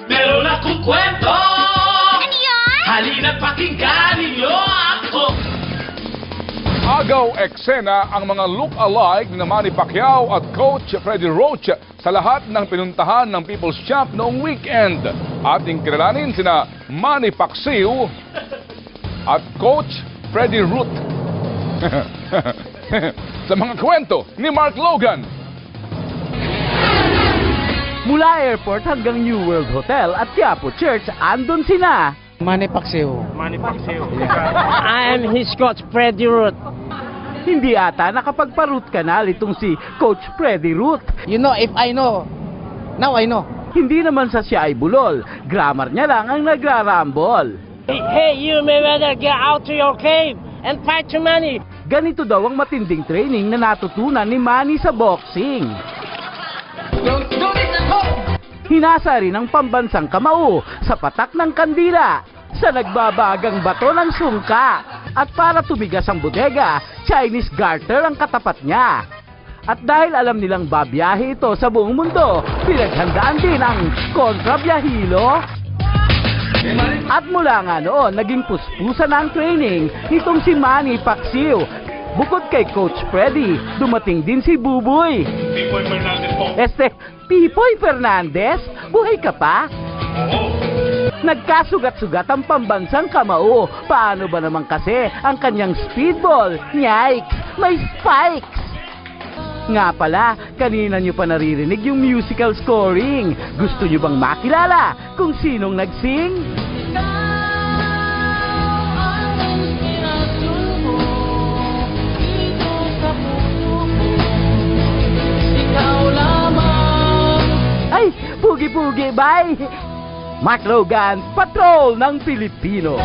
Meron akong kwento! Ano yun? Halina't pakinggan ninyo ako! Agaw eksena ang mga look-alike na Manny Pacquiao at Coach Freddie Roach sa lahat ng pinuntahan ng People's Champ noong weekend. Ating kilalanin sina Manny Pacquiao at Coach Freddie Root. Sa mga kwento ni Mark Logan. Mula airport hanggang New World Hotel at Quiapo Church, andun sina Manny Pacquiao. I am his coach, Freddie Root. Hindi ata nakapagpa-root kanal itong si Coach Freddie Root. You know, if I know, now I know. Hindi naman sa siya ay bulol, grammar niya lang ang nagrarambol. Hey, you Mayweather, get out to your cave and fight to Manny. Ganito daw ang matinding training na natutunan ni Manny sa boxing. Hinasa rin ang pambansang kamao sa patak ng kandila, sa nagbabagang bato ng sungka, at para tumigas ang bodega, Chinese garter ang katapat niya. At dahil alam nilang babiyahe ito sa buong mundo, pinaghandaan din ang kontrabiyahilo. At mula nga noon, naging puspusan na ang training nitong si Manny Pacquiao. Bukod kay Coach Freddie, dumating din si Buboy. Pipoy Fernandez po. Pipoy Fernandez? Buhay ka pa? Oo. Nagkasugat-sugat ang pambansang kamao. Paano ba naman kasi ang kanyang speedball? Yikes! May spikes! Nga pala, kanina nyo pa naririnig yung musical scoring. Gusto nyo bang makilala kung sinong nagsing? Ay, pugi-pugi, bye! Mark Logan, Patrol ng Pilipino.